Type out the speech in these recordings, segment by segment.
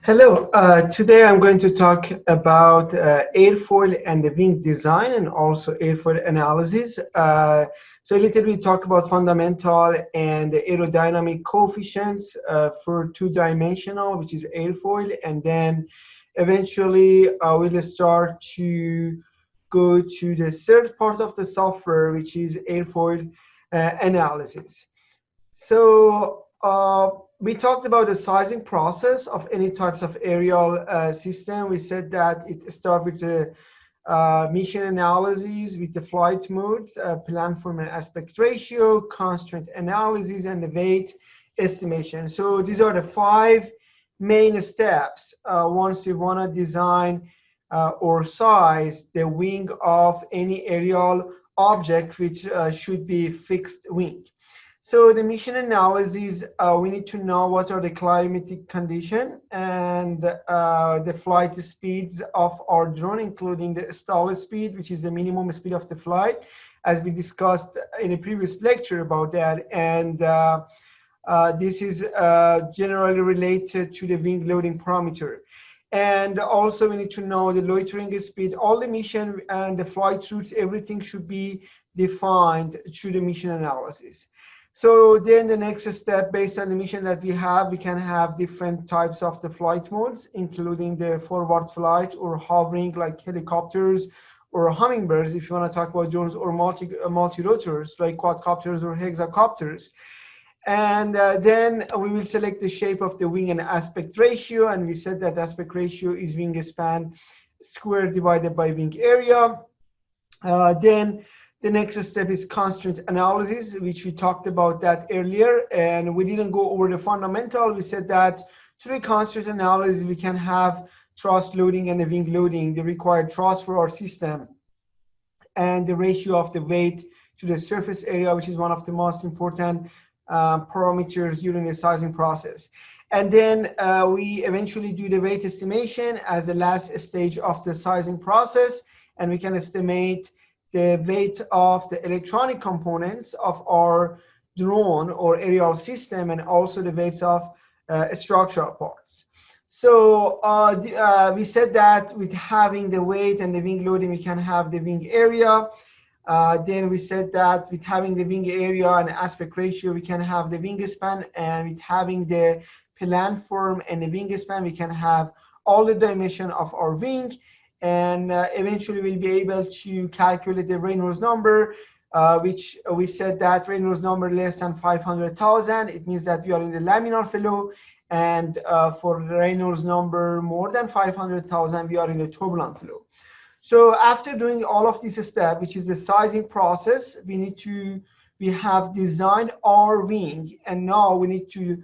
Hello, today I'm going to talk about airfoil and the wing design and also airfoil analysis. So a little bit talk about fundamental and aerodynamic coefficients for two-dimensional, which is airfoil, and then eventually we'll start to go to the third part of the software, which is airfoil analysis. So we talked about the sizing process of any types of aerial system. We said that it starts with the mission analysis with the flight modes, plan form and aspect ratio, constraint analysis, and the weight estimation. So these are the five main steps once you want to design or size the wing of any aerial object, which should be fixed wing. So the mission analysis, we need to know what are the climatic condition and the flight speeds of our drone, including the stall speed, which is the minimum speed of the flight, as we discussed in a previous lecture about that. And this is generally related to the wing loading parameter. And also we need to know the loitering speed, all the mission and the flight routes, everything should be defined through the mission analysis. So then the next step, based on the mission that we have, we can have different types of the flight modes, including the forward flight or hovering like helicopters or hummingbirds, if you want to talk about drones, or multi-rotors like quadcopters or hexacopters. And then we will select the shape of the wing and aspect ratio. And we said that aspect ratio is wingspan squared divided by wing area. Then the next step is constraint analysis, which we talked about that earlier, and we didn't go over the fundamental. We said that through the constraint analysis, we can have thrust loading and the wing loading, the required thrust for our system, and the ratio of the weight to the surface area, which is one of the most important parameters during the sizing process. And then we eventually do the weight estimation as the last stage of the sizing process, and we can estimate the weight of the electronic components of our drone or aerial system, and also the weights of structural parts. So we said that with having the weight and the wing loading, we can have the wing area. Then we said that with having the wing area and aspect ratio, we can have the wingspan, and with having the plan form and the wingspan, we can have all the dimension of our wing. And eventually we'll be able to calculate the Reynolds number, which we said that Reynolds number less than 500,000. It means that we are in the laminar flow, and for Reynolds number more than 500,000, we are in the turbulent flow. So after doing all of this step, which is the sizing process, we have designed our wing, and now we need to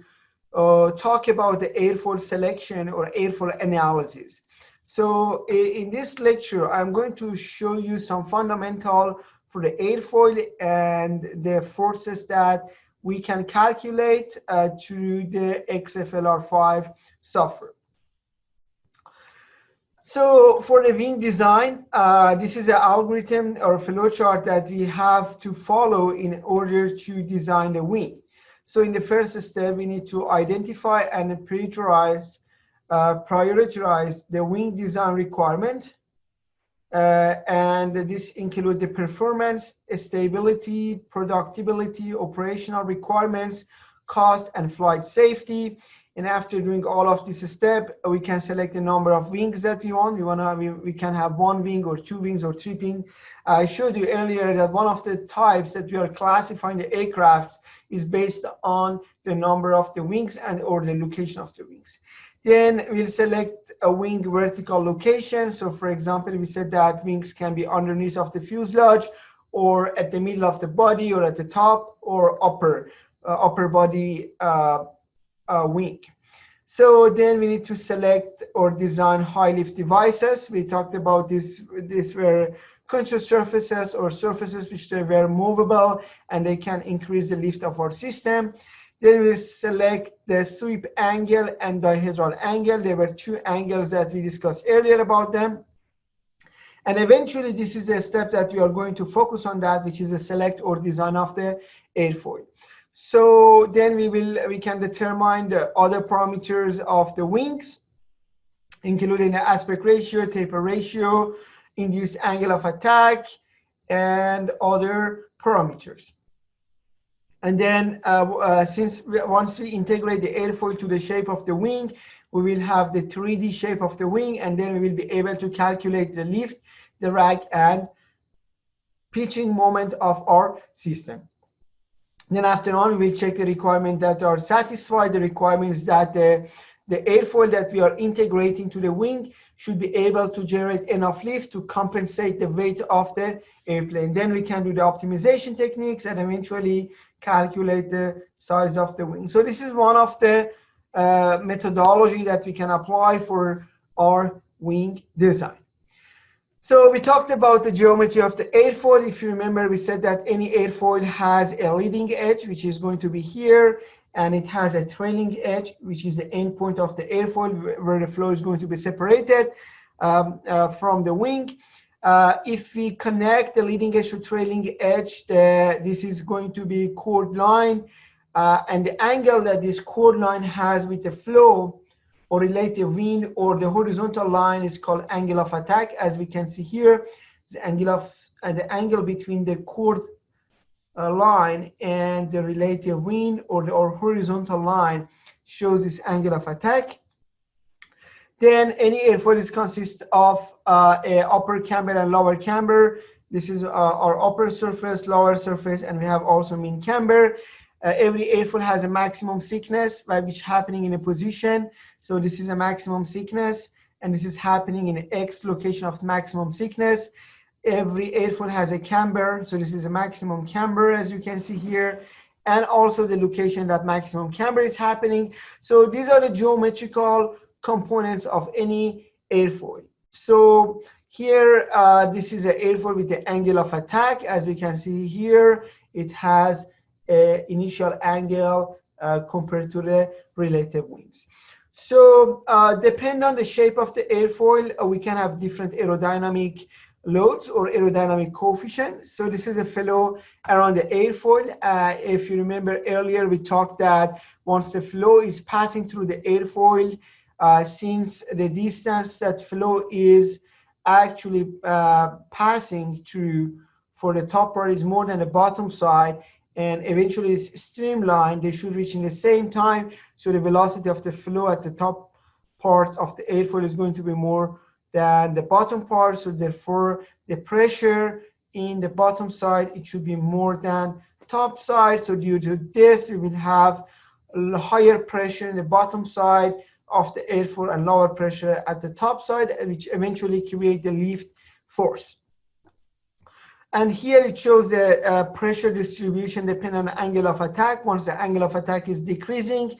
talk about the airfoil selection or airfoil analysis. So in this lecture, I'm going to show you some fundamental for the airfoil and the forces that we can calculate through the XFLR5 software. So for the wing design, this is an algorithm or flowchart that we have to follow in order to design the wing. So in the first step, we need to identify and prioritize the wing design requirement, and this includes the performance, stability, productivity, operational requirements, cost, and flight safety. And after doing all of this step, we can select the number of wings that we want. We can have one wing or two wings or three wings. I showed you earlier that one of the types that we are classifying the aircraft is based on the number of the wings and or the location of the wings. Then we'll select a wing vertical location. So for example, we said that wings can be underneath of the fuselage, or at the middle of the body, or at the top, or upper body wing. So then we need to select or design high lift devices. We talked about this. These were control surfaces or surfaces which they were movable, and they can increase the lift of our system. Then we select the sweep angle and dihedral angle. There were two angles that we discussed earlier about them. And eventually, this is the step that we are going to focus on, that which is the select or design of the airfoil. So then we can determine the other parameters of the wings. including the aspect ratio, taper ratio, induced angle of attack, and other parameters. And then once we integrate the airfoil to the shape of the wing, we will have the 3D shape of the wing, and then we will be able to calculate the lift, the drag, and pitching moment of our system. Then after on, we will check the requirements that are satisfied. The requirements that the airfoil that we are integrating to the wing should be able to generate enough lift to compensate the weight of the airplane. Then we can do the optimization techniques and eventually calculate the size of the wing. So this is one of the methodology that we can apply for our wing design. So we talked about the geometry of the airfoil. If you remember, we said that any airfoil has a leading edge, which is going to be here, and it has a trailing edge, which is the end point of the airfoil where the flow is going to be separated from the wing. If we connect the leading edge to trailing edge, this is going to be chord line, and the angle that this chord line has with the flow or relative wind or the horizontal line is called angle of attack. As we can see here, the angle between the chord line and the relative wind or horizontal line shows this angle of attack. Then any airfoil is consist of a upper camber and lower camber. This is our upper surface, lower surface, and we have also mean camber. Every airfoil has a maximum thickness, which is happening in a position. So this is a maximum thickness, and this is happening in X location of maximum thickness. Every airfoil has a camber, so this is a maximum camber, as you can see here, and also the location that maximum camber is happening. So these are the geometrical components of any airfoil. So here, this is an airfoil with the angle of attack. As you can see here, it has an initial angle compared to the relative wings. So depending on the shape of the airfoil, we can have different aerodynamic loads or aerodynamic coefficient. So this is a flow around the airfoil. If you remember earlier, we talked that once the flow is passing through the airfoil, since the distance that flow is actually passing through for the top part is more than the bottom side, and eventually it's streamlined, they should reach in the same time. So the velocity of the flow at the top part of the airfoil is going to be more than the bottom part. So therefore, the pressure in the bottom side, it should be more than top side. So due to this, we will have higher pressure in the bottom side of the airfoil and lower pressure at the top side, which eventually create the lift force. And here it shows the pressure distribution depending on the angle of attack. Once the angle of attack is decreasing,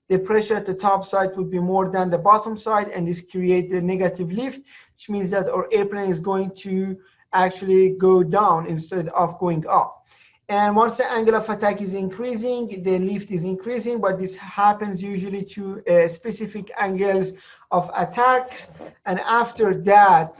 the pressure at the top side would be more than the bottom side, and this creates the negative lift, which means that our airplane is going to actually go down instead of going up. And once the angle of attack is increasing, the lift is increasing, but this happens usually to specific angles of attack. And after that,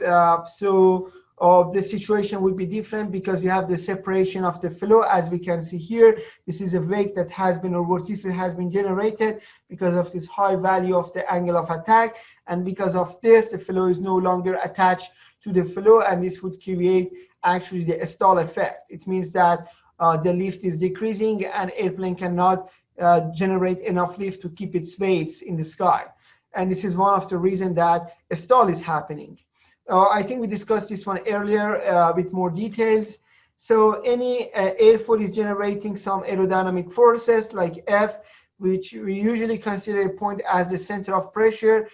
the situation will be different because you have the separation of the flow. As we can see here, this is a wake that has been, or vortice has been generated because of this high value of the angle of attack. And because of this, the flow is no longer attached to the flow, and this would create actually the stall effect. It means that the lift is decreasing and airplane cannot generate enough lift to keep its weights in the sky. And this is one of the reasons that a stall is happening. I think we discussed this one earlier with more details. So any airfoil is generating some aerodynamic forces like F, which we usually consider a point as the center of pressure,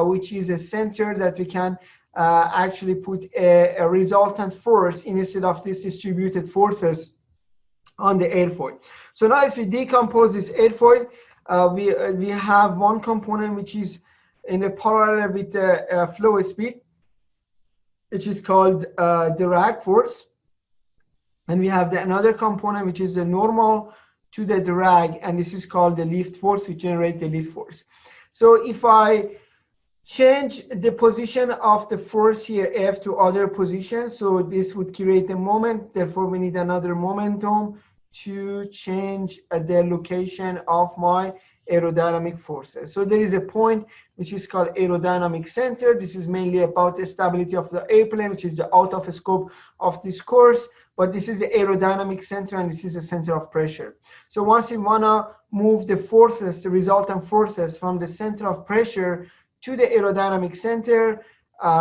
which is a center that we can actually put a resultant force instead of these distributed forces on the airfoil. So now if we decompose this airfoil, we have one component which is in a parallel with the flow speed, which is called the drag force. And we have another component which is the normal to the drag, and this is called the lift force, which generates the lift force. So if I change the position of the force here, F, to other position, so this would create a moment. Therefore, we need another momentum to change the location of my aerodynamic forces. So there is a point which is called aerodynamic center. This is mainly about the stability of the airplane, which is the out of scope of this course, but this is the aerodynamic center and this is the center of pressure. So once you want to move the forces, the resultant forces from the center of pressure to the aerodynamic center,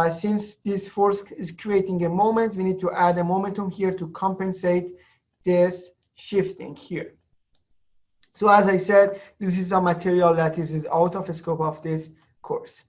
since this force is creating a moment, we need to add a momentum here to compensate this shifting here. So as I said, this is a material that is out of the scope of this course.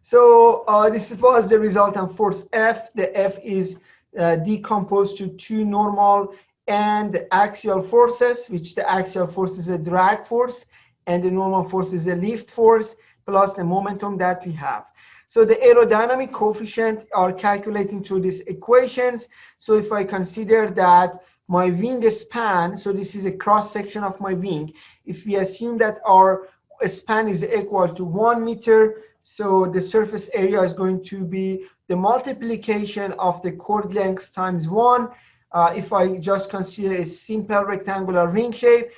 So this was the resultant force F. The F is decomposed to two normal and axial forces, which the axial force is a drag force and the normal force is a lift force plus the momentum that we have. So the aerodynamic coefficient are calculating through these equations. So if I consider that my wing span, so this is a cross section of my wing. If we assume that our span is equal to 1 meter, so the surface area is going to be the multiplication of the chord length times 1. If I just consider a simple rectangular wing shape,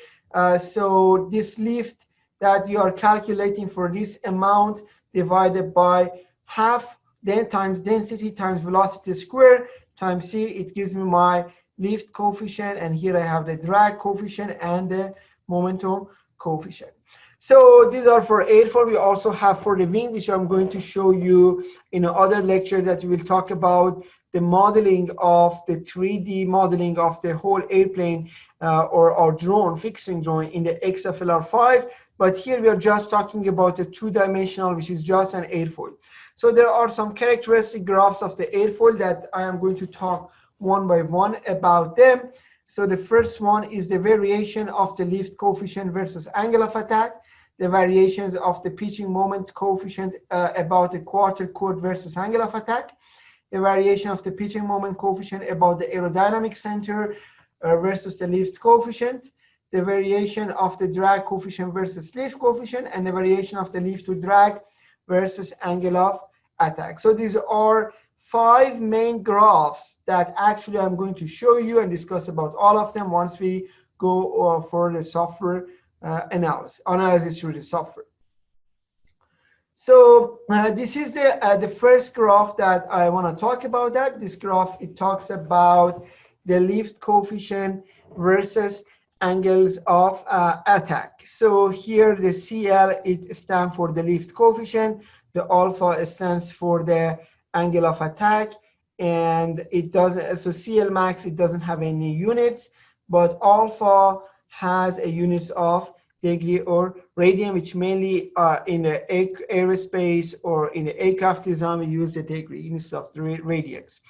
so this lift that you are calculating for this amount divided by half, then times density times velocity square times c, it gives me my lift coefficient, and here I have the drag coefficient and the momentum coefficient. So these are for airfoil. We also have for the wing, which I'm going to show you in another lecture that we will talk about the modeling of the 3D modeling of the whole airplane or drone, fixed-wing drone in the XFLR5. But here we are just talking about a two-dimensional, which is just an airfoil. So there are some characteristic graphs of the airfoil that I am going to talk one by one about them. So the first one is the variation of the lift coefficient versus angle of attack, the variations of the pitching moment coefficient about the quarter chord versus angle of attack, the variation of the pitching moment coefficient about the aerodynamic center versus the lift coefficient, the variation of the drag coefficient versus lift coefficient, and the variation of the lift to drag versus angle of attack. So these are 5 main graphs that actually I'm going to show you and discuss about all of them once we go for the software analysis through the software. So this is the first graph that I want to talk about. That this graph, it talks about the lift coefficient versus angles of attack. So here the CL, it stands for the lift coefficient, the alpha stands for the angle of attack, and it doesn't, so CL max, it doesn't have any units, but alpha has a units of degree or radian, which mainly in the aerospace or in the aircraft design, we use the degree instead of the radians.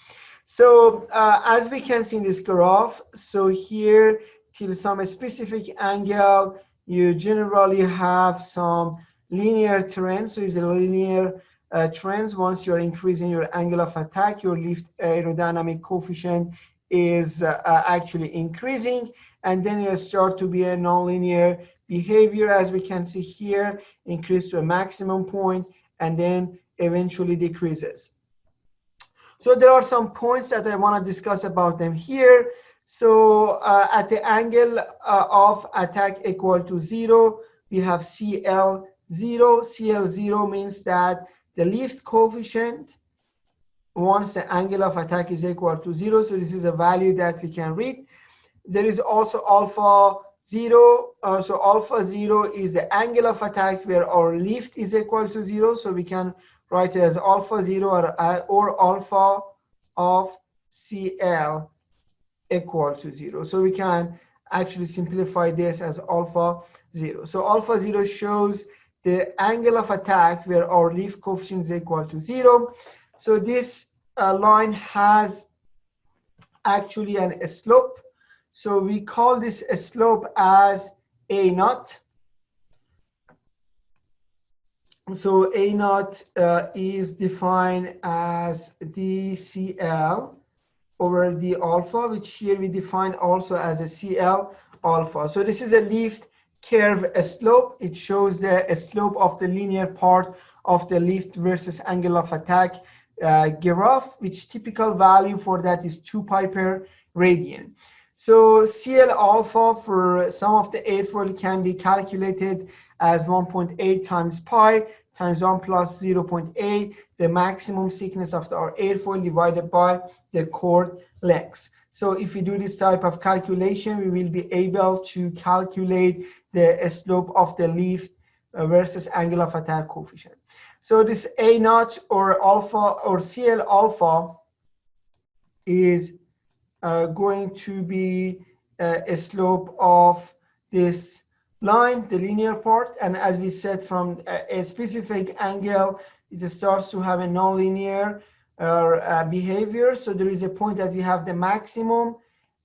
So as we can see in this graph, so here till some specific angle, you generally have some linear trend. So it's a linear trends. Once you're increasing your angle of attack, your lift aerodynamic coefficient is actually increasing, and then you start to be a nonlinear behavior, as we can see here, increase to a maximum point and then eventually decreases. So there are some points that I want to discuss about them here. So at the angle of attack equal to 0, we have CL 0. CL 0 means that the lift coefficient once the angle of attack is equal to 0. So this is a value that we can read. There is also alpha 0. So alpha 0 is the angle of attack where our lift is equal to 0. So we can write it as alpha 0 or alpha of CL equal to 0. So we can actually simplify this as alpha 0. So alpha 0 shows the angle of attack where our lift coefficient is equal to 0. So this line has actually a slope. So we call this a slope as A naught. So A naught is defined as dCl over d alpha, which here we define also as a CL alpha. So this is a lift curve slope. It shows the slope of the linear part of the lift versus angle of attack graph, which typical value for that is 2 pi per radian. So CL alpha for some of the airfoil can be calculated as 1.8 times pi times 1 plus 0.8, the maximum thickness of our airfoil divided by the chord length. So if we do this type of calculation, we will be able to calculate the slope of the lift versus angle of attack coefficient. So this A naught or alpha or CL alpha is going to be a slope of this line, the linear part. And as we said, from a specific angle, it starts to have a nonlinear behavior. So there is a point that we have the maximum,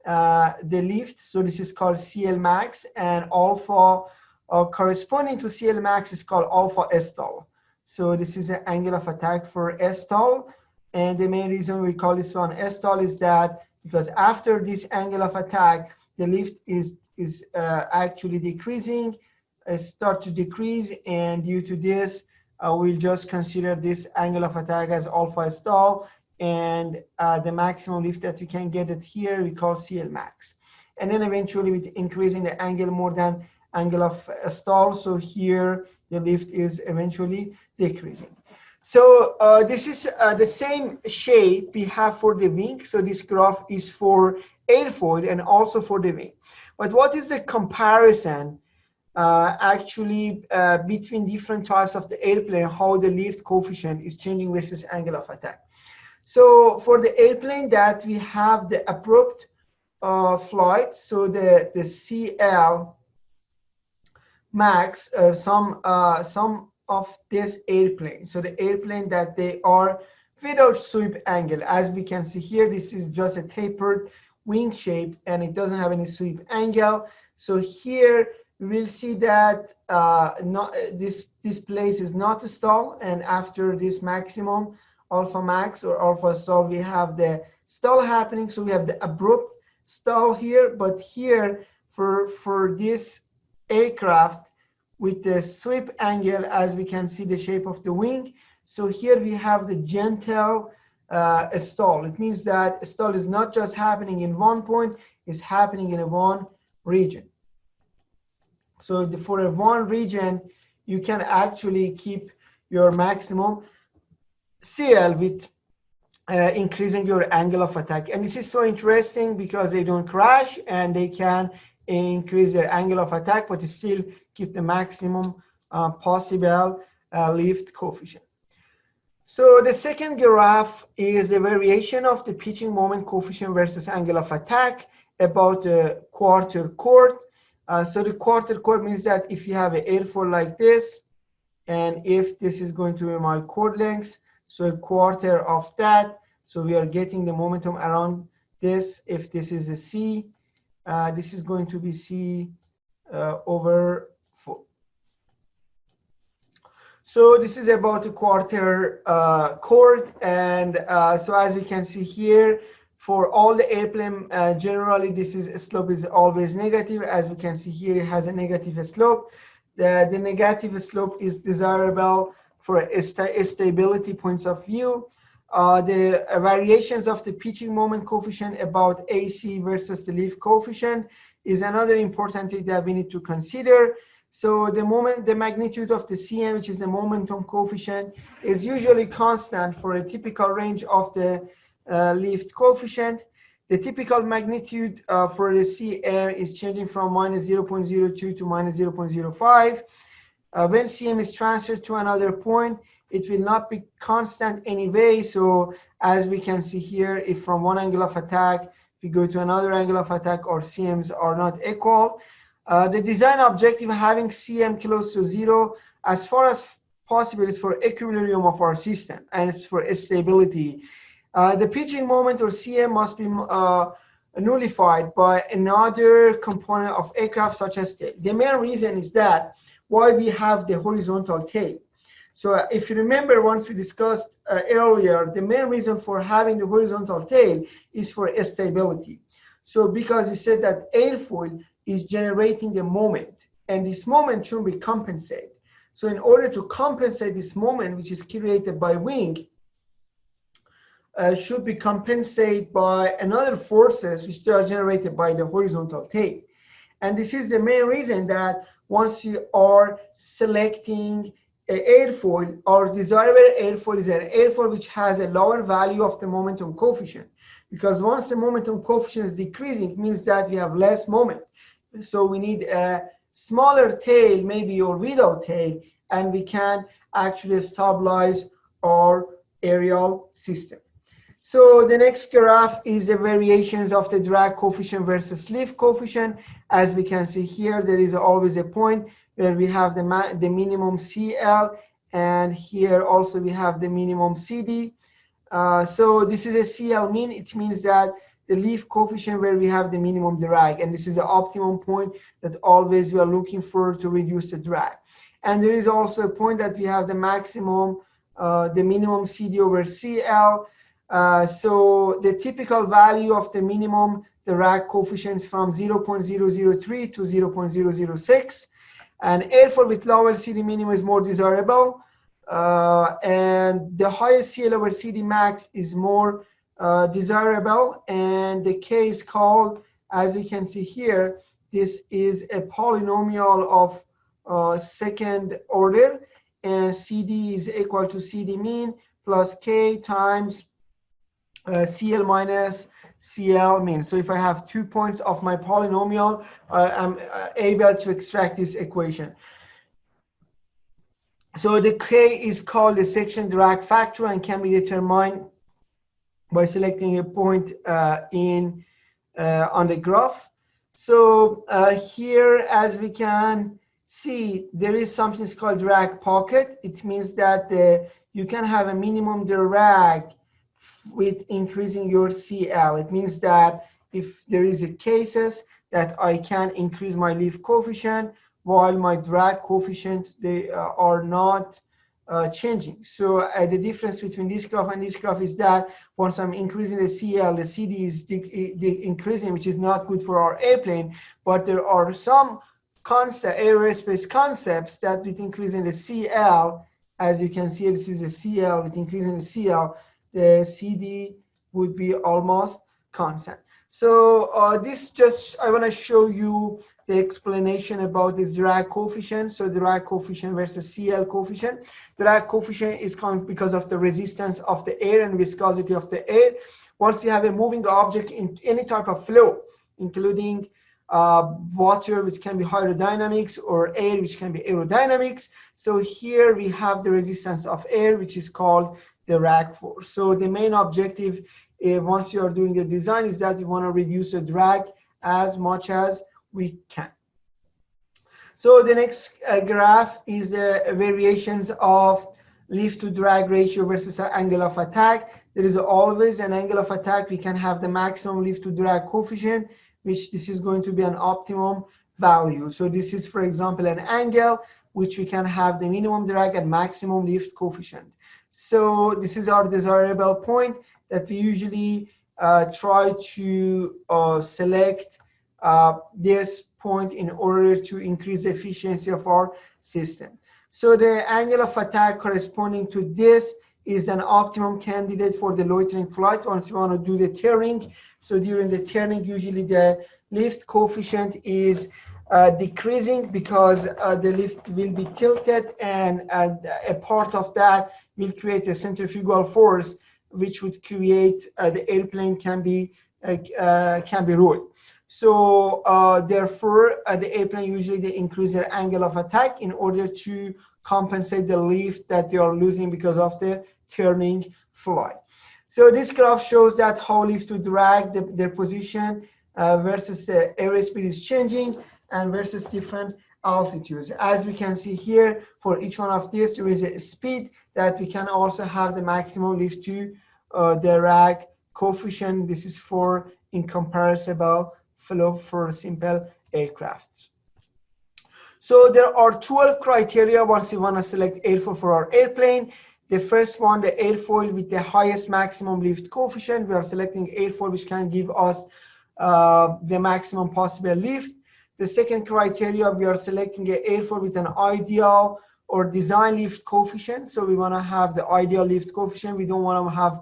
the lift. So this is called CL max, and alpha corresponding to CL max is called alpha stall. So this is an angle of attack for stall. And the main reason we call this one stall is that because after this angle of attack, the lift is actually decreasing, start to decrease, and due to this, we'll just consider this angle of attack as alpha stall, and the maximum lift that we can get it here we call CL max. And then eventually with increasing the angle more than angle of stall, so here the lift is eventually decreasing. So this is the same shape we have for the wing. So this graph is for airfoil and also for the wing. But what is the comparison actually between different types of the airplane, how the lift coefficient is changing versus angle of attack? So for the airplane that we have the abrupt flight, so the CL max, some of this airplane. So the airplane that they are without sweep angle. As we can see here, this is just a tapered wing shape and it doesn't have any sweep angle. So here we will see that this place is not a stall, and after this maximum alpha max or alpha stall, we have the stall happening. So we have the abrupt stall here, but here for this aircraft with the sweep angle, as we can see the shape of the wing. So here we have the gentle stall. It means that stall is not just happening in one point, it's happening in a one region. So for a one region, you can actually keep your maximum CL with increasing your angle of attack. And this is so interesting because they don't crash and they can increase their angle of attack, but still keep the maximum possible lift coefficient. So the second graph is the variation of the pitching moment coefficient versus angle of attack about the quarter chord. So the quarter chord means that if you have an airfoil like this, and if this is going to be my chord length, so a quarter of that, so we are getting the momentum around this. If this is a C, this is going to be C over 4. So this is about a quarter chord, and so as we can see here, for all the airplane, generally this slope is always negative. As we can see here, it has a negative slope. The negative slope is desirable for a stability points of view. The variations of the pitching moment coefficient about AC versus the lift coefficient is another important thing that we need to consider. So the magnitude of the CM, which is the momentum coefficient, is usually constant for a typical range of the lift coefficient. The typical magnitude for the CM is changing from minus 0.02 to minus 0.05. When CM is transferred to another point, it will not be constant anyway. So as we can see here, if from one angle of attack, we go to another angle of attack, or CMs are not equal. The design objective having CM close to 0 as far as possible is for equilibrium of our system, and it's for stability. The pitching moment or CM must be nullified by another component of aircraft such as tail. The main reason is that why we have the horizontal tail. So if you remember, once we discussed earlier, the main reason for having the horizontal tail is for stability. So because we said that airfoil is generating a moment, and this moment should be compensated. So in order to compensate this moment, which is created by wing, should be compensated by another forces which are generated by the horizontal tail. And this is the main reason that once you are selecting an airfoil, our desirable airfoil is an airfoil which has a lower value of the momentum coefficient. Because once the momentum coefficient is decreasing, it means that we have less moment. So we need a smaller tail, maybe or without tail, and we can actually stabilize our aerial system. So the next graph is the variations of the drag coefficient versus lift coefficient. As we can see here, there is always a point where we have the minimum CL, and here also we have the minimum CD. So this is a CL mean. It means that the lift coefficient where we have the minimum drag, and this is the optimum point that always we are looking for to reduce the drag. And there is also a point that we have the maximum, the minimum CD over CL. So the typical value of the minimum drag coefficient is from 0.003 to 0.006. And airfoil with lower CD minimum is more desirable. And the highest CL over CD max is more desirable. And the K is called, as we can see here, this is a polynomial of second order. And CD is equal to CD mean plus K times CL minus CL mean. So if I have 2 points of my polynomial, I'm able to extract this equation. So the K is called the section drag factor and can be determined by selecting a point on the graph. So here, as we can see, there is something called drag pocket. It means that you can have a minimum drag with increasing your CL. It means that if there is a cases that I can increase my lift coefficient while my drag coefficient, they are not changing. So the difference between this graph and this graph is that once I'm increasing the CL, the CD is increasing, which is not good for our airplane. But there are some aerospace concepts that with increasing the CL, as you can see, this is a CL, with increasing the CL, the CD would be almost constant. So this just, I want to show you the explanation about this drag coefficient. So drag coefficient versus CL coefficient. Drag coefficient is coming because of the resistance of the air and viscosity of the air. Once you have a moving object in any type of flow, including water, which can be hydrodynamics, or air, which can be aerodynamics. So here we have the resistance of air, which is called the drag force. So the main objective, once you are doing the design, is that you want to reduce the drag as much as we can. So the next graph is the variations of lift to drag ratio versus angle of attack. There is always an angle of attack. We can have the maximum lift to drag coefficient, which this is going to be an optimum value. So this is, for example, an angle which we can have the minimum drag and maximum lift coefficient. So this is our desirable point that we usually try to select this point in order to increase the efficiency of our system. So the angle of attack corresponding to this is an optimum candidate for the loitering flight once you want to do the turning. So during the turning, usually the lift coefficient is decreasing because the lift will be tilted, and a part of that will create a centrifugal force, which would create the airplane can be ruined. So therefore, the airplane usually they increase their angle of attack in order to compensate the lift that they are losing because of the turning flight. So this graph shows that how lift to drag their position versus the airspeed is changing and versus different altitudes. As we can see here, for each one of these, there is a speed that we can also have the maximum lift to drag coefficient. This is for incomparable flow for simple aircraft. So there are 12 criteria once you want to select airfoil for our airplane. The first one, the airfoil with the highest maximum lift coefficient. We are selecting airfoil which can give us the maximum possible lift. The second criteria, we are selecting an airfoil with an ideal or design lift coefficient. So we want to have the ideal lift coefficient. We don't want to have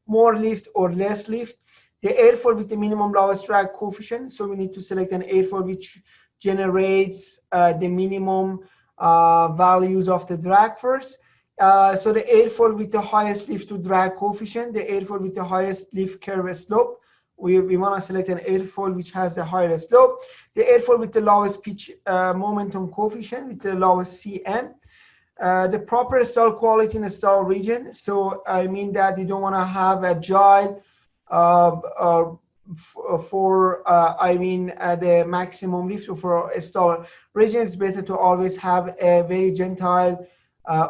more lift or less lift. The airfoil with the minimum lowest drag coefficient. So we need to select an airfoil which generates the minimum values of the drag first. So the airfoil with the highest lift to drag coefficient, the airfoil with the highest lift curve slope. We want to select an airfoil which has the highest slope. The airfoil with the lowest pitch momentum coefficient with the lowest CM. The proper stall quality in the stall region. So I mean that you don't want to have agile the maximum lift. So for a stall region, it's better to always have a very gentle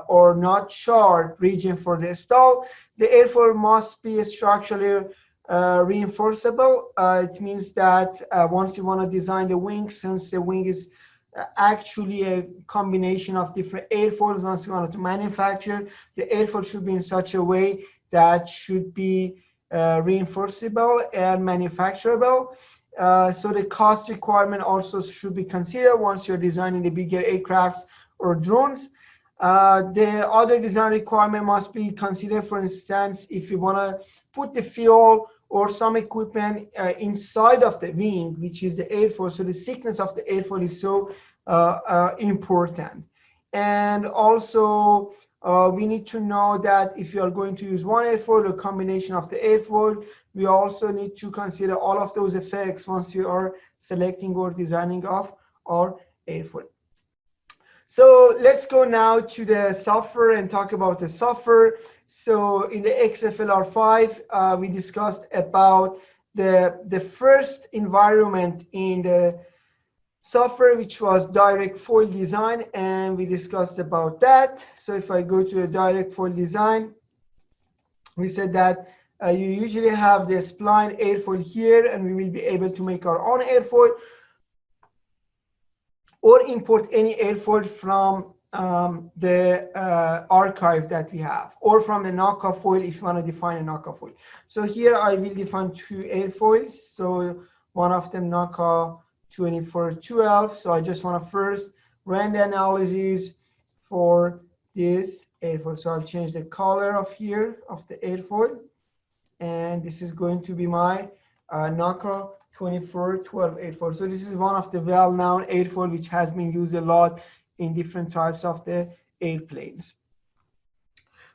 or not sharp region for the stall. The airfoil must be structurally reinforceable. It means that once you want to design the wing, since the wing is actually a combination of different airfoils, once you want to manufacture, the airfoil should be in such a way that should be reinforceable and manufacturable. So the cost requirement also should be considered once you're designing the bigger aircrafts or drones. The other design requirement must be considered. For instance, if you want to put the fuel or some equipment inside of the wing, which is the airfoil, so the thickness of the airfoil is so important. And also we need to know that if you are going to use one airfoil or combination of the airfoil, we also need to consider all of those effects once you are selecting or designing of our airfoil. So let's go now to the software and talk about the software. So in the XFLR5, we discussed about the first environment in the software, which was direct foil design, and we discussed about that. So if I go to a direct foil design, we said that you usually have the spline airfoil here, and we will be able to make our own airfoil or import any airfoil from the archive that we have, or from the knockoff foil if you want to define a knockoff foil. So here I will define two airfoils. So one of them knockoff 2412. So I just want to first run the analysis for this airfoil. So I'll change the color of here of the airfoil, and this is going to be my knockoff 2412 airfoil. So this is one of the well-known airfoil which has been used a lot in different types of the airplanes.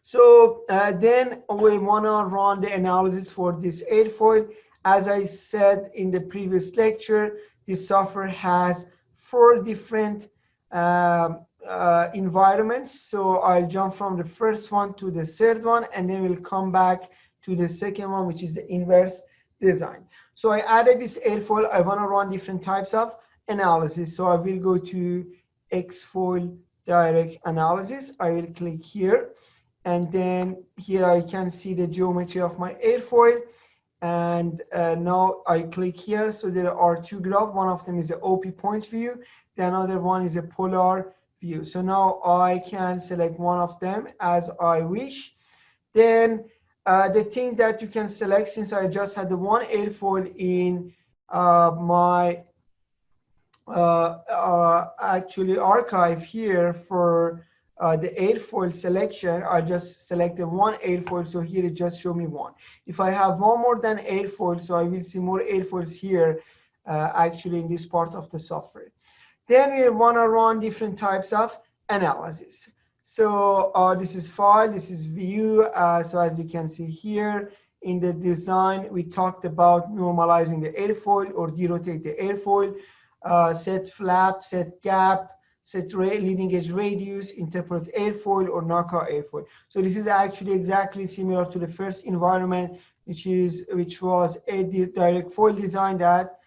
So then we want to run the analysis for this airfoil. As I said in the previous lecture, this software has 4 different environments. So I'll jump from the first one to the third one, and then we'll come back to the second one, which is the inverse design. So I added this airfoil. I want to run different types of analysis. So I will go to Xfoil direct analysis. I will click here, and then here I can see the geometry of my airfoil. And now I click here. So there are 2 graphs. One of them is an OP point view. The another one is a polar view. So now I can select one of them as I wish. Then the thing that you can select, since I just had the one airfoil in my actually archive here for the airfoil selection, I just selected one airfoil. So here it just showed me one. If I have one more than airfoil, so I will see more airfoils here actually in this part of the software. Then we want to run different types of analysis. So this is file, this is view. So as you can see here in the design, we talked about normalizing the airfoil or derotate the airfoil, set flap, set gap, set leading edge radius, interpolate airfoil, or knockout airfoil. So this is actually exactly similar to the first environment, which was a direct foil design that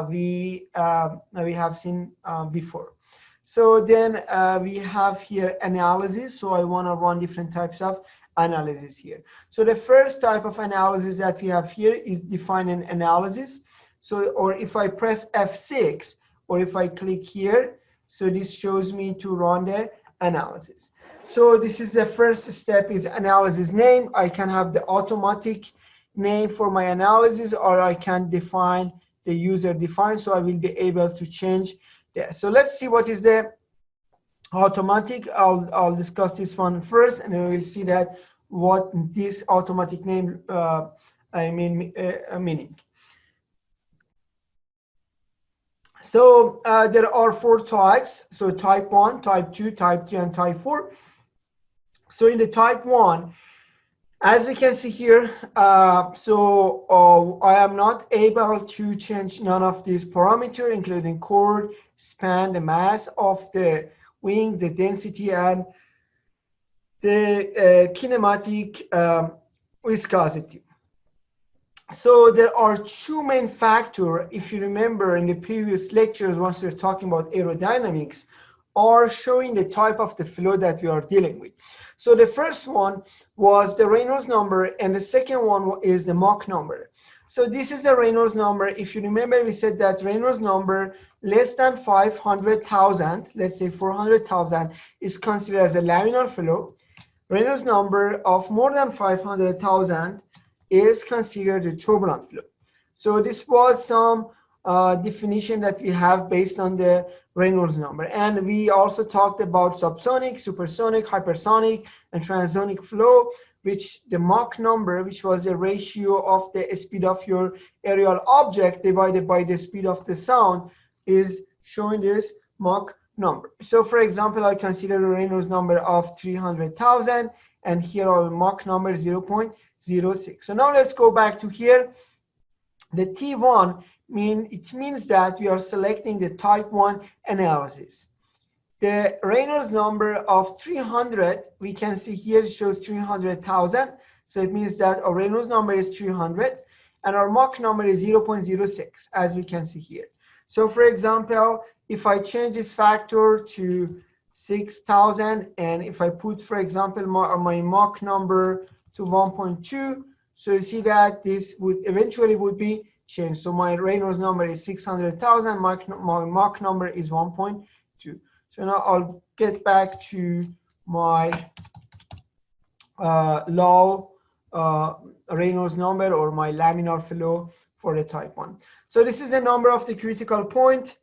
we have seen before. So then we have here analysis. So I want to run different types of analysis here. So the first type of analysis that we have here is define an analysis. So, or if I press F6, or if I click here, so this shows me to run the analysis. So this is the first step, is analysis name. I can have the automatic name for my analysis, or I can define the user define. So I will be able to change that. So let's see what is the automatic. I'll discuss this one first, and then we'll see that what this automatic name meaning. So there are 4 types. So type 1, type 2, type 3, and type 4. So in the type 1, as we can see here, I am not able to change none of these parameters, including chord, span, the mass of the wing, the density, and the kinematic viscosity. So there are 2 main factors, if you remember in the previous lectures, once we were talking about aerodynamics, are showing the type of the flow that we are dealing with. So the first one was the Reynolds number, and the second one is the Mach number. So this is the Reynolds number. If you remember, we said that Reynolds number less than 500,000, let's say 400,000, is considered as a laminar flow. Reynolds number of more than 500,000 is considered a turbulent flow. So this was some definition that we have based on the Reynolds number. And we also talked about subsonic, supersonic, hypersonic, and transonic flow, which the Mach number, which was the ratio of the speed of your aerial object divided by the speed of the sound, is showing this Mach number. So for example, I consider a Reynolds number of 300,000, and here our Mach number 0.06. So now let's go back to here. The T1 means that we are selecting the type 1 analysis. The Reynolds number of 300, we can see here it shows 300,000. So it means that our Reynolds number is 300 and our Mach number is 0.06, as we can see here. So for example, if I change this factor to 6,000, and if I put, for example, my Mach number to 1.2, so you see that this would eventually be changed. So my Reynolds number is 600,000, my Mach number is 1.2. So now I'll get back to my low Reynolds number, or my laminar flow for the type 1. So this is the number of the critical point.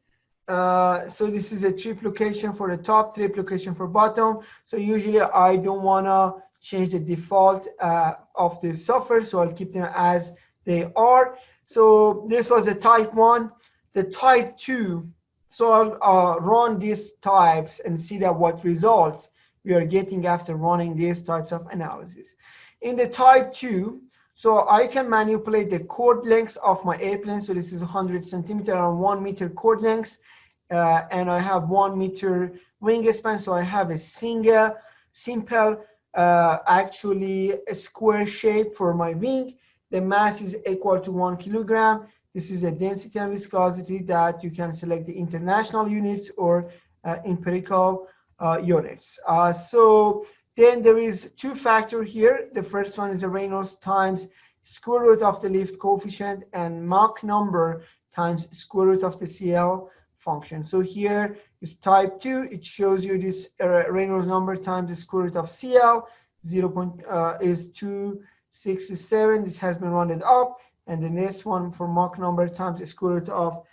So this is a trip location for the top, trip location for bottom. So usually I don't want to change the default of the software, so I'll keep them as they are. So this was a type 1. The type 2, so I'll run these types and see that what results we are getting after running these types of analysis. In the type 2, so I can manipulate the chord lengths of my airplane. So this is 100 centimeter and 1 meter chord lengths, and I have 1 meter wingspan. So I have a simple actually a square shape for my wing. The mass is equal to 1 kilogram. This is a density and viscosity that you can select the international units or empirical units. So then there is 2 factors here. The first one is the Reynolds times square root of the lift coefficient, and Mach number times square root of the CL function. So here is type 2. It shows you this Reynolds number times the square root of CL. Is 267. This has been rounded up. And the next one for Mach number times the square root of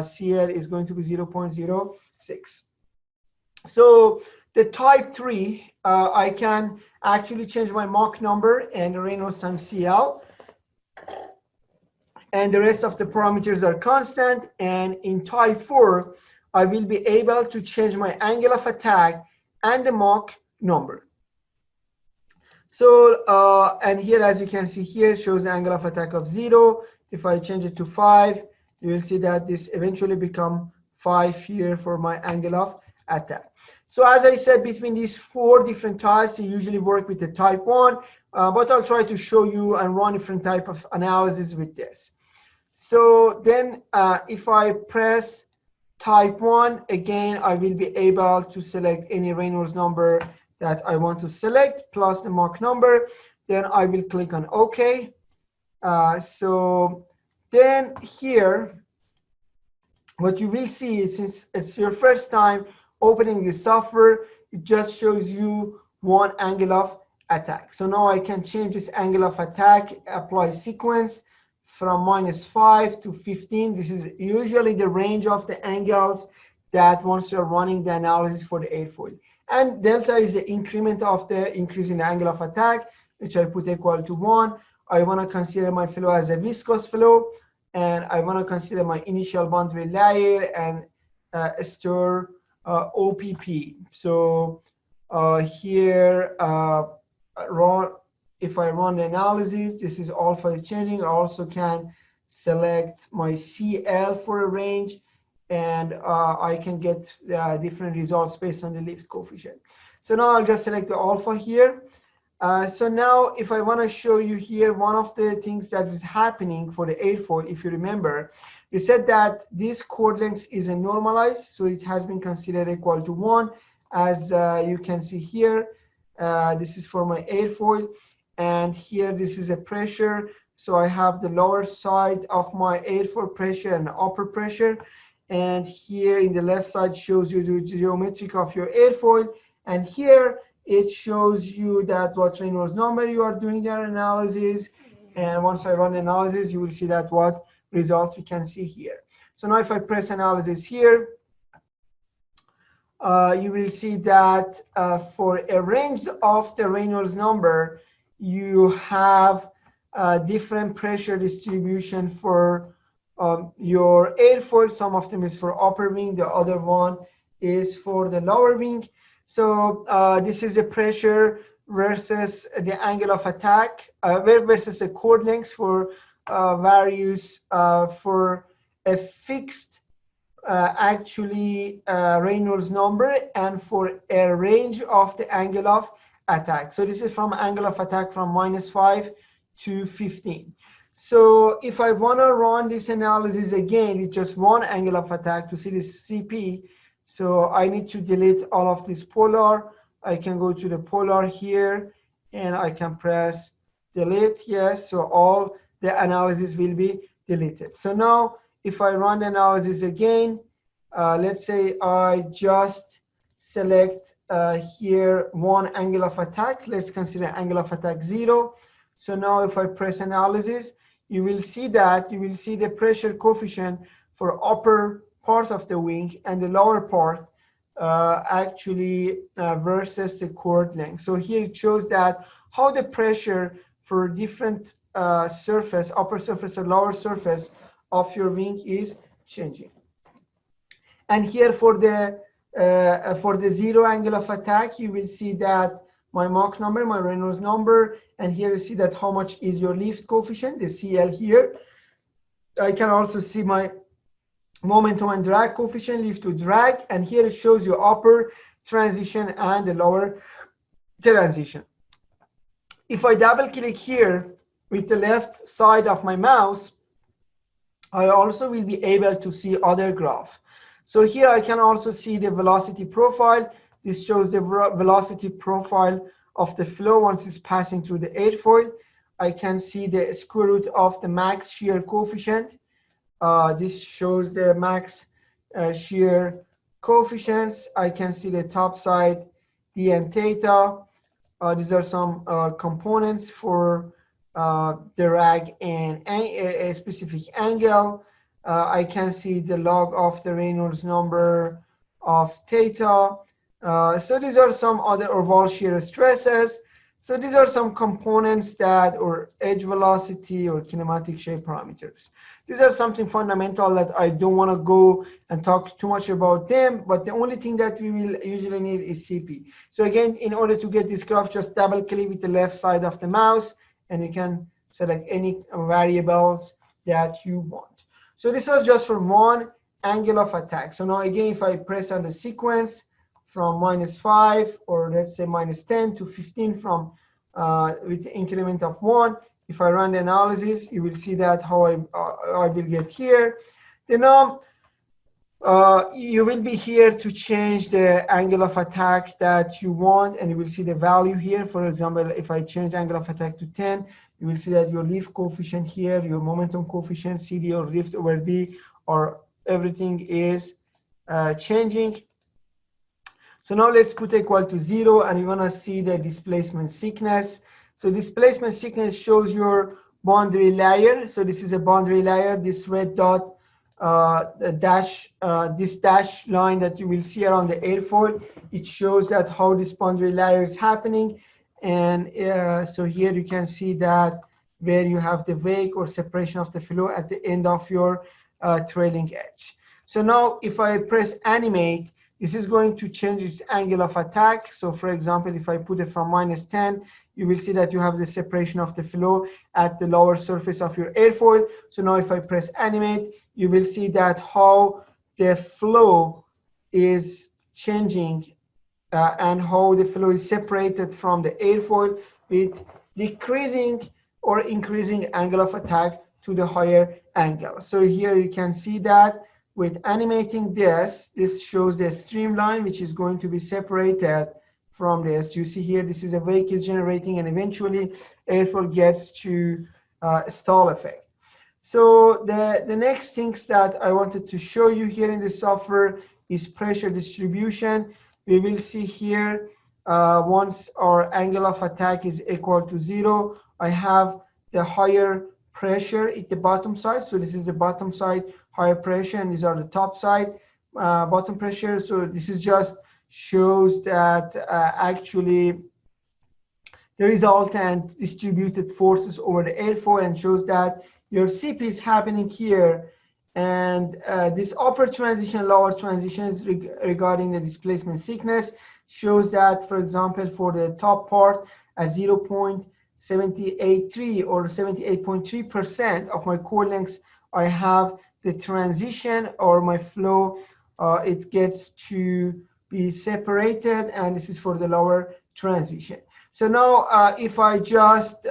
CL is going to be 0.06. So the type 3, I can actually change my Mach number and Reynolds times CL. And the rest of the parameters are constant. And in type 4, I will be able to change my angle of attack and the Mach number. So, and here, as you can see here, shows the angle of attack of 0. If I change it to 5, you will see that this eventually become 5 here for my angle of attack. So as I said, between these 4 different types, you usually work with the type 1, but I'll try to show you and run different type of analysis with this. So then if I press type 1, again, I will be able to select any Reynolds number that I want to select plus the Mach number. Then I will click on OK. So then here, what you will see is, since it's your first time opening the software, it just shows you 1 angle of attack. So now I can change this angle of attack, apply sequence from -5 to 15. This is usually the range of the angles that once you're running the analysis for the airfoil. And delta is the increment of the increase in the angle of attack, which I put equal to 1. I want to consider my flow as a viscous flow, and I want to consider my initial boundary layer and store OPP. So here, if I run the analysis, this is alpha is changing. I also can select my CL for a range, and I can get different results based on the lift coefficient. So now I'll just select the alpha here. So now if I want to show you here, one of the things that is happening for the airfoil, if you remember, we said that this chord length is a normalized, so it has been considered equal to 1. As you can see here, this is for my airfoil, and here this is a pressure. So I have the lower side of my airfoil pressure and upper pressure, and here in the left side shows you the geometric of your airfoil, and here it shows you that what Reynolds number you are doing their analysis. And once I run analysis, you will see that what results we can see here. So now if I press analysis here, you will see that for a range of the Reynolds number, you have different pressure distribution for your airfoil. Some of them is for upper wing, the other one is for the lower wing. So this is the pressure versus the angle of attack, versus the chord length for various, for a fixed Reynolds number, and for a range of the angle of attack. So this is from angle of attack from -5 to 15. So if I want to run this analysis again with just one angle of attack to see this CP, so I need to delete all of this polar. I can go to the polar here, and I can press delete. Yes, so all the analysis will be deleted. So now if I run the analysis again, let's say I just select here one angle of attack. Let's consider angle of attack 0. So now if I press analysis, you will see that the pressure coefficient for upper part of the wing and the lower part versus the chord length. So here it shows that how the pressure for different surface, upper surface or lower surface of your wing is changing. And here for the 0 angle of attack, you will see that my Mach number, my Reynolds number, and here you see that how much is your lift coefficient, the CL here. I can also see my momentum and drag coefficient, lift to drag, and here it shows you upper transition and the lower transition. If I double click here with the left side of my mouse, I also will be able to see other graph. So here I can also see the velocity profile. This shows the velocity profile of the flow once it's passing through the airfoil. I can see the square root of the max shear coefficient. This shows the max shear coefficients. I can see the top side, d and theta. These are some components for the drag and a specific angle. I can see the log of the Reynolds number of theta. So these are some other wall shear stresses. So these are some components that, or edge velocity or kinematic shape parameters. These are something fundamental that I don't want to go and talk too much about them, but the only thing that we will usually need is CP. So again, in order to get this graph, just double click with the left side of the mouse, and you can select any variables that you want. So this was just for one angle of attack. So now again, if I press on the sequence from -5 or let's say -10 to 15 from with the increment of 1, if I run the analysis, you will see that how I will get here. Then you will be here to change the angle of attack that you want, and you will see the value here. For example, if I change angle of attack to 10, you will see that your lift coefficient here, your momentum coefficient, CD or lift over D, or everything is changing. So now let's put equal to 0, and you want to see the displacement thickness. So displacement thickness shows your boundary layer. So this is a boundary layer. This red dot this dash line that you will see around the airfoil. It shows that how this boundary layer is happening. And so here you can see that where you have the wake or separation of the flow at the end of your trailing edge. So now if I press animate, this is going to change its angle of attack. So for example, if I put it from -10, you will see that you have the separation of the flow at the lower surface of your airfoil. So now if I press animate, you will see that how the flow is changing and how the flow is separated from the airfoil with decreasing or increasing angle of attack to the higher angle. So here you can see that with animating this, this shows the streamline, which is going to be separated from this. You see here, this is a wake is generating, and eventually airfoil gets to stall effect. So the next things that I wanted to show you here in the software is pressure distribution. We will see here once our angle of attack is equal to 0, I have the higher pressure at the bottom side. So this is the bottom side higher pressure, and these are the top side bottom pressure. So this is just shows that actually the resultant distributed forces over the airfoil, and shows that your CP is happening here. And this upper transition, lower transitions regarding the displacement thickness shows that, for example, for the top part at 0.783 or 78.3% of my core lengths, I have the transition or my flow, it gets to be separated, and this is for the lower transition. So now if I just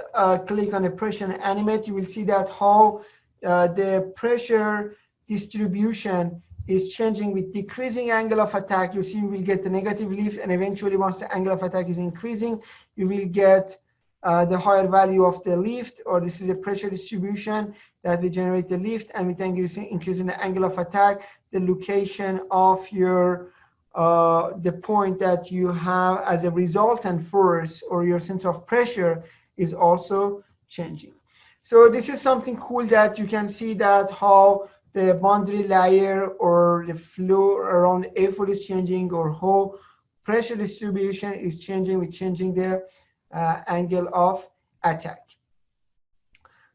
click on the pressure and animate, you will see that how the pressure distribution is changing with decreasing angle of attack. You see you will get the negative lift, and eventually once the angle of attack is increasing, you will get the higher value of the lift, or this is a pressure distribution that will generate the lift, and with increasing the angle of attack, the location of your the point that you have as a resultant force or your center of pressure is also changing. So this is something cool that you can see that how the boundary layer or the flow around the airfoil is changing, or how pressure distribution is changing with changing the angle of attack.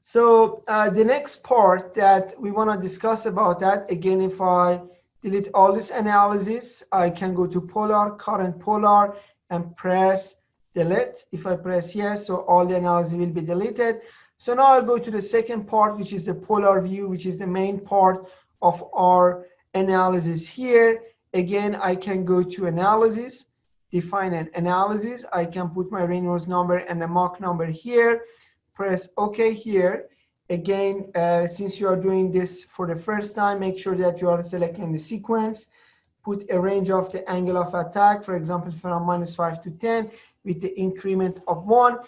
So the next part that we want to discuss about that, again, if I delete all this analysis, I can go to polar, current polar, and press delete. If I press yes, so all the analysis will be deleted. So now I'll go to the second part, which is the polar view, which is the main part of our analysis here. Again, I can go to analysis, define an analysis. I can put my Reynolds number and the Mach number here, press OK here. Again, since you are doing this for the first time, make sure that you are selecting the sequence. Put a range of the angle of attack, for example, from -5 to 10 with the increment of 1.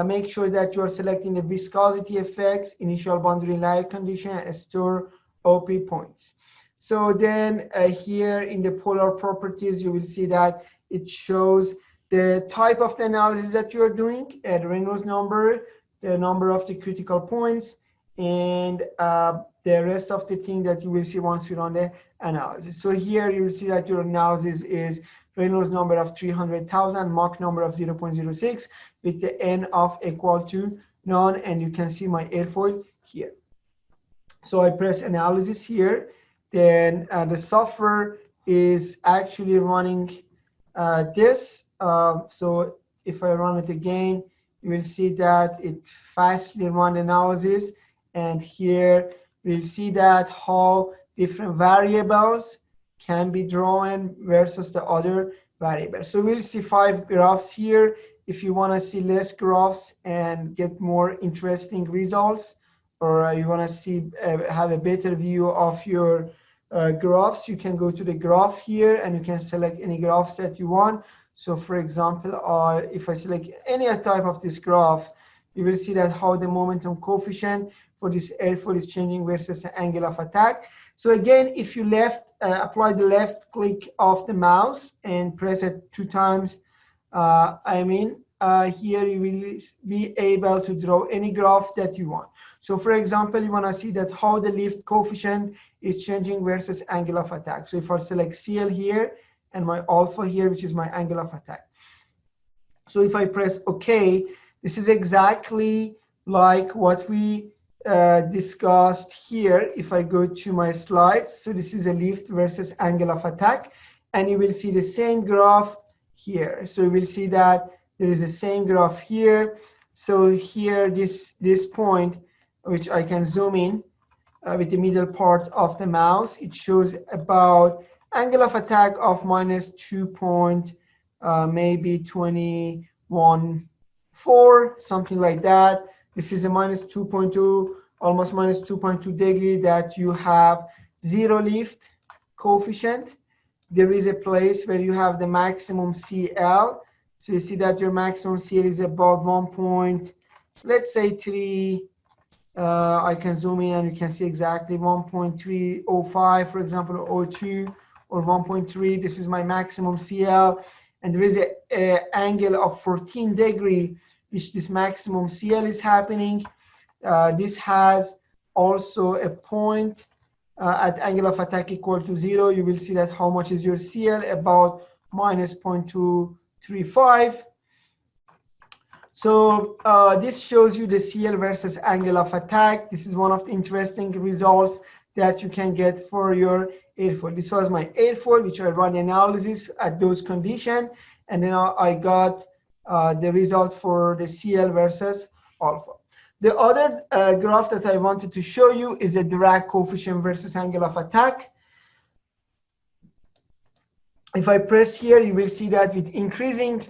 Make sure that you are selecting the viscosity effects, initial boundary layer condition, and store OP points. So then here in the polar properties, you will see that it shows the type of the analysis that you are doing, the Reynolds number, the number of the critical points, and the rest of the thing that you will see once we run the analysis. So here you will see that your analysis is Reynolds number of 300,000, Mach number of 0.06 with the n of equal to none, and you can see my airfoil here. So I press analysis here, then the software is actually running this. So if I run it again, you will see that it fastly run analysis, and here we'll see that how different variables can be drawn versus the other variables. So we'll see 5 graphs here. If you want to see less graphs and get more interesting results, or you want to see have a better view of your graphs, you can go to the graph here and you can select any graphs that you want. So for example, if I select any type of this graph, you will see that how the momentum coefficient for this airfoil is changing versus the angle of attack. So again, if you apply the left click of the mouse and press it 2 times, here you will be able to draw any graph that you want. So for example, you want to see that how the lift coefficient is changing versus angle of attack. So if I select CL here and my alpha here, which is my angle of attack. So if I press OK, this is exactly like what we discussed here. If I go to my slides, so this is a lift versus angle of attack, and you will see the same graph here. So you will see that there is the same graph here. So here, this point, which I can zoom in with the middle part of the mouse, it shows about angle of attack of minus 2 maybe 21.4, something like that. This is a minus 2.2, almost minus 2.2 degree that you have zero lift coefficient. There is a place where you have the maximum CL. So you see that your maximum CL is about 1. Let's say 3. I can zoom in and you can see exactly 1.305, for example, or 02 or 1.3. This is my maximum CL. And there is an angle of 14 degree, which this maximum CL is happening. This has also a point at angle of attack equal to 0. You will see that how much is your CL, about minus 0.235. So this shows you the CL versus angle of attack. This is one of the interesting results that you can get for your airfoil. This was my airfoil, which I run analysis at those conditions, and then I got the result for the CL versus alpha. The other graph that I wanted to show you is the drag coefficient versus angle of attack. If I press here, you will see that with increasing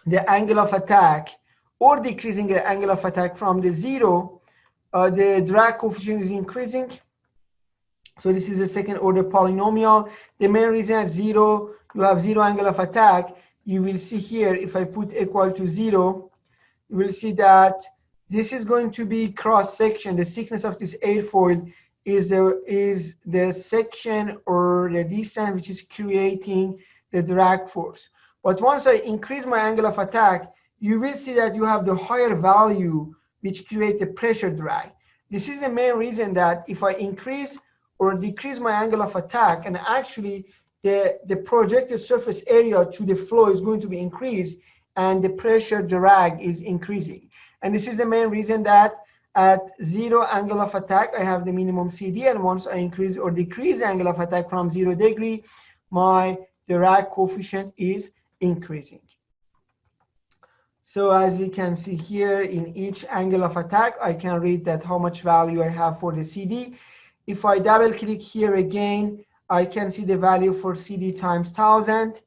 the angle of attack or decreasing the angle of attack from the 0, the drag coefficient is increasing. So this is a second order polynomial. The main reason at 0, you have 0 angle of attack, you will see here, if I put equal to 0, you will see that this is going to be cross section. The thickness of this airfoil is the section or the descent which is creating the drag force. But once I increase my angle of attack, you will see that you have the higher value which create the pressure drag. This is the main reason that if I increase or decrease my angle of attack, and actually the projected surface area to the flow is going to be increased and the pressure drag is increasing. And this is the main reason that at 0 angle of attack, I have the minimum CD, and once I increase or decrease the angle of attack from 0 degree, my drag coefficient is increasing. So as we can see here, in each angle of attack, I can read that how much value I have for the CD. If I double click here again, I can see the value for CD times 1000.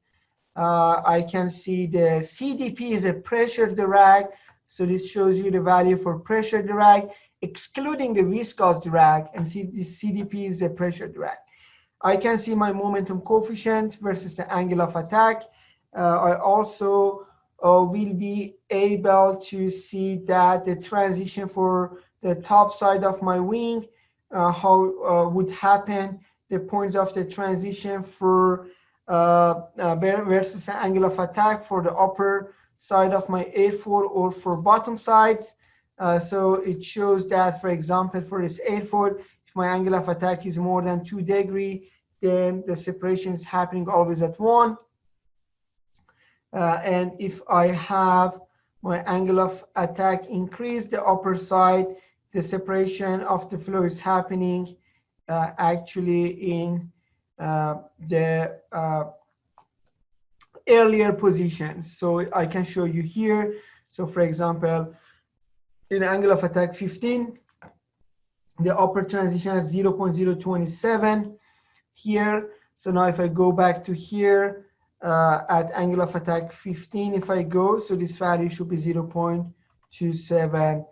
I can see the CDP is a pressure drag. So this shows you the value for pressure drag, excluding the viscous drag, and see this CDP is a pressure drag. I can see my momentum coefficient versus the angle of attack. I also will be able to see that the transition for the top side of my wing, how would happen, the points of the transition for versus the angle of attack for the upper side of my airfoil or for bottom sides. So it shows that, for example, for this airfoil, if my angle of attack is more than 2 degree, then the separation is happening always at 1. And if I have my angle of attack increase the upper side, the separation of the flow is happening actually in the earlier positions. So I can show you here. So for example, in angle of attack 15, the upper transition is 0.027 here. So now if I go back to here at angle of attack 15, if I go, so this value should be 0.27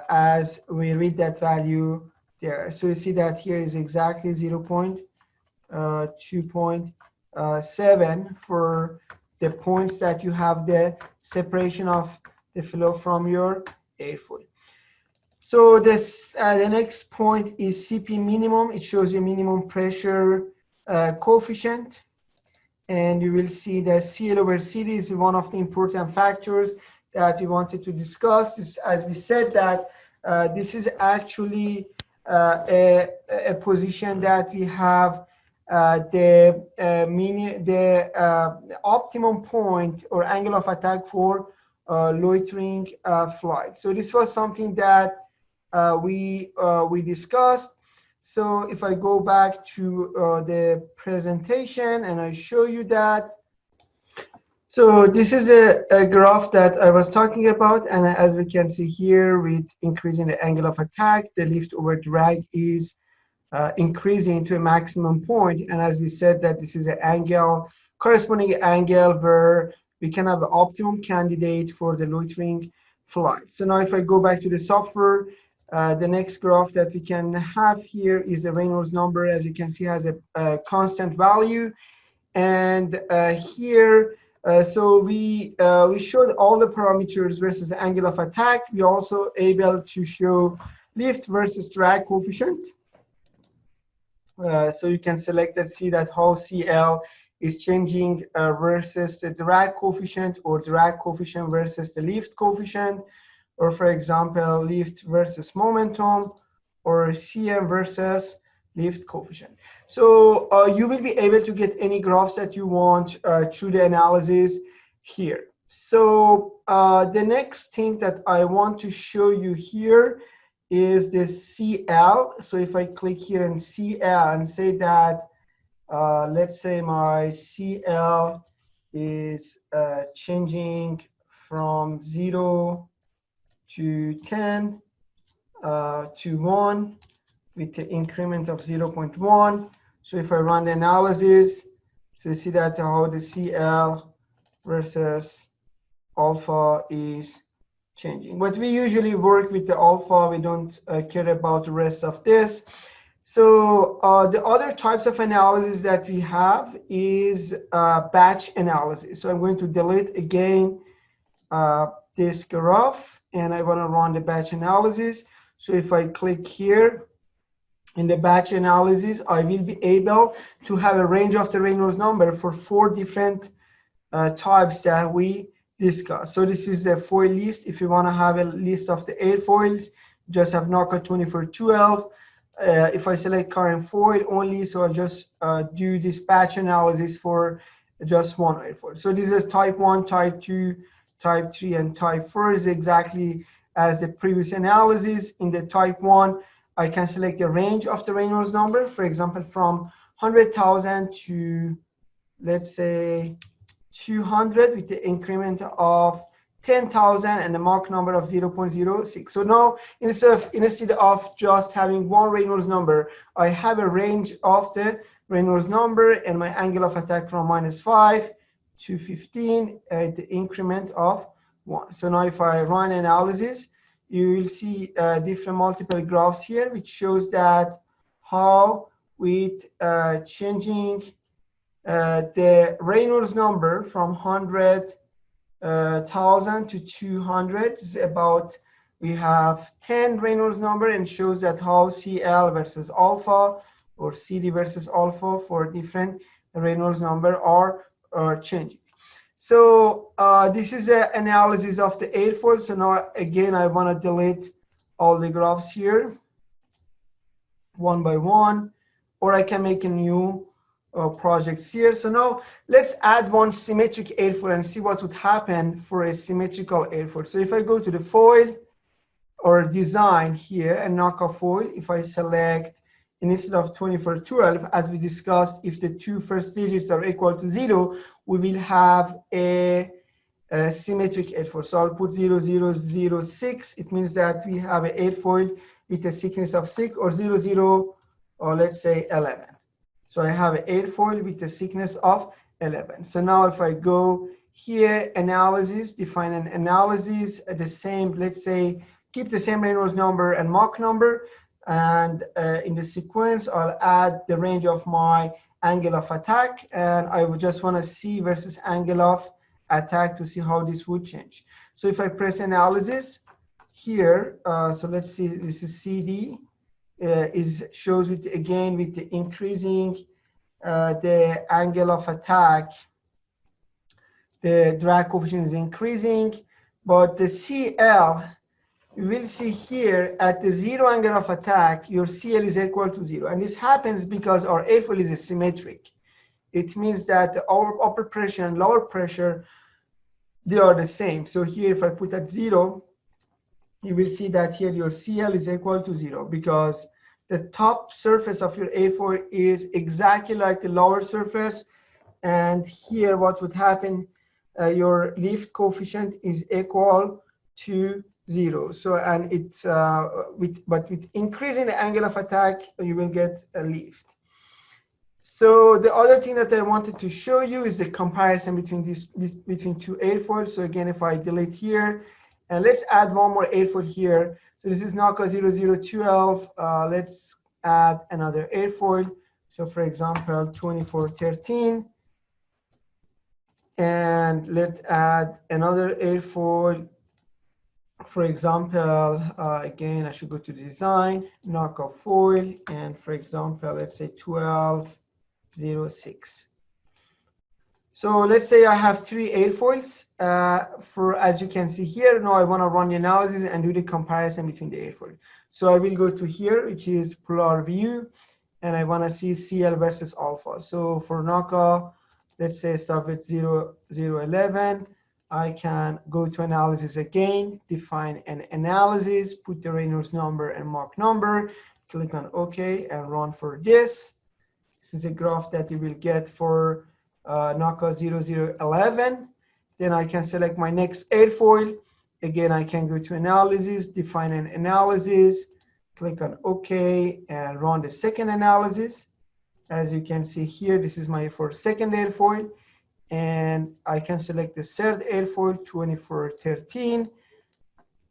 as we read that value there. So you see that here is exactly 0.2.7 for the points that you have the separation of the flow from your airfoil. So this the next point is CP minimum. It shows you minimum pressure coefficient, and you will see that CL over CD is one of the important factors that we wanted to discuss. As we said that This is actually a position that we have the optimum point or angle of attack for loitering flight. So this was something that we discussed. So if I go back to the presentation and I show you that, so this is a graph that I was talking about, and as we can see here, with increasing the angle of attack, the lift over drag is increasing to a maximum point. And as we said, that this is an angle, corresponding angle where we can have an optimum candidate for the loitering flight. So now if I go back to the software, the next graph that we can have here is the Reynolds number. As you can see, has a constant value. And here, so we showed all the parameters versus the angle of attack. We also able to show lift versus drag coefficient. So you can select and see that how CL is changing versus the drag coefficient, or drag coefficient versus the lift coefficient, or for example, lift versus momentum, or CM versus lift coefficient. So you will be able to get any graphs that you want through the analysis here. So the next thing that I want to show you here is this CL. So if I click here in CL and say that, let's say my CL is changing from 0 to 10 to 1 with the increment of 0.1. So if I run the analysis, so you see that how the CL versus alpha is changing. But we usually work with the alpha. We don't care about the rest of this. So the other types of analysis that we have is batch analysis. So I'm going to delete again this graph, and I want to run the batch analysis. So if I click here in the batch analysis, I will be able to have a range of the Reynolds number for 4 different types that we discuss. So this is the foil list. If you want to have a list of the airfoils, just have knockout 2412. If I select current foil only, so I'll just do this batch analysis for just one airfoil. So this is type 1, type 2, type 3, and type 4 is exactly as the previous analysis. In the type 1, I can select the range of the Reynolds number, for example, from 100,000 to, let's say, 200 with the increment of 10,000 and the Mach number of 0.06. So now instead of just having one Reynolds number, I have a range of the Reynolds number and my angle of attack from -5 to 15 at the increment of 1. So now if I run analysis, you will see different multiple graphs here, which shows that how with changing the Reynolds number from 100,000 to 200 is about, we have 10 Reynolds number, and shows that how CL versus alpha or CD versus alpha for different Reynolds number are changing. So this is the analysis of the airfoil. So now again, I want to delete all the graphs here one by one, or I can make a new projects here. So now let's add one symmetric airfoil and see what would happen for a symmetrical airfoil. So if I go to the foil or design here and knockout foil, if I select, instead of 2412, as we discussed, if the 2 first digits are equal to 0, we will have a symmetric airfoil. So I'll put 0006. It means that we have an airfoil with a thickness of 6, or 00, or let's say 11. So I have an airfoil with a thickness of 11. So now if I go here, analysis, define an analysis, the same, let's say, keep the same Reynolds number and Mach number. And in the sequence, I'll add the range of my angle of attack. And I would just want to see versus angle of attack to see how this would change. So if I press analysis here, so let's see, this is CD. Shows it again with the increasing the angle of attack, the drag coefficient is increasing, but the CL you will see here at the 0 angle of attack, your CL is equal to 0. And this happens because our airfoil is symmetric. It means that our upper pressure and lower pressure, they are the same. So here, if I put at 0, you will see that here your CL is equal to 0 because the top surface of your airfoil is exactly like the lower surface. And here what would happen, your lift coefficient is equal to 0. So, and it's but with increasing the angle of attack, you will get a lift. So the other thing that I wanted to show you is the comparison between between two airfoils. So again, if I delete here, and let's add one more airfoil here. So this is NACA 0012. Let's add another airfoil. So for example, 2413. And let's add another airfoil. For example, again, I should go to design, NACA foil, and for example, let's say 1206. So let's say I have 3 airfoils. As you can see here, now I want to run the analysis and do the comparison between the airfoil. So I will go to here, which is polar view, and I want to see CL versus alpha. So for NACA, let's say start with 0011. I can go to analysis again, define an analysis, put the Reynolds number and Mach number, click on OK, and run for this. This is a graph that you will get for NACA 0011. Then I can select my next airfoil. Again, I can go to analysis, define an analysis, click on OK, and run the second analysis. As you can see here, this is my for second airfoil. And I can select the third airfoil, 2413,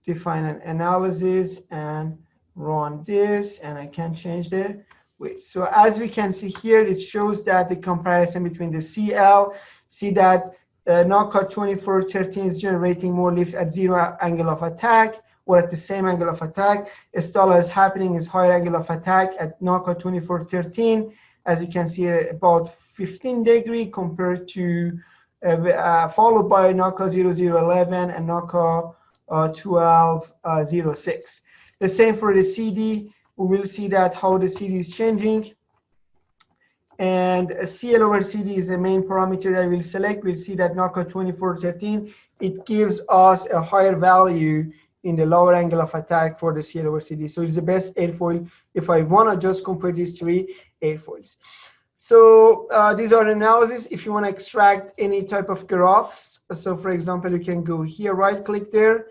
define an analysis, and run this. And I can change the weight. So as we can see here, it shows that the comparison between the CL, see that NACA 2413 is generating more lift at 0 angle of attack, or at the same angle of attack. Stall is happening is higher angle of attack at NACA 2413. As you can see, about 15 degree compared to followed by NACA 0011 and NACA 1206. The same for the CD. We will see that how the CD is changing. And CL over CD is the main parameter I will select. We'll see that NACA 2413, it gives us a higher value in the lower angle of attack for the CL over CD. So it's the best airfoil if I want to just compare these 3 airfoils. So these are analysis. If you want to extract any type of graphs, so for example, you can go here, right click there,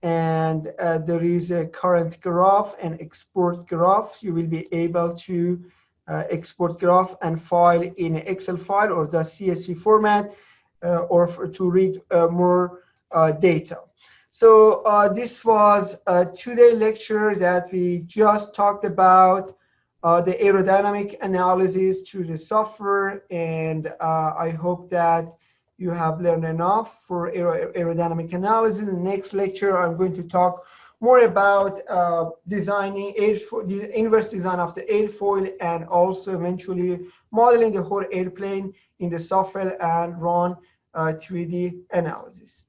and there is a current graph and export graph. You will be able to export graph and file in an Excel file or the CSV format, or to read more data. So this was a 2-day lecture that we just talked about the aerodynamic analysis through the software, and I hope that you have learned enough for aerodynamic analysis. In the next lecture, I'm going to talk more about designing the inverse design of the airfoil, and also eventually modeling the whole airplane in the software and run 3D analysis.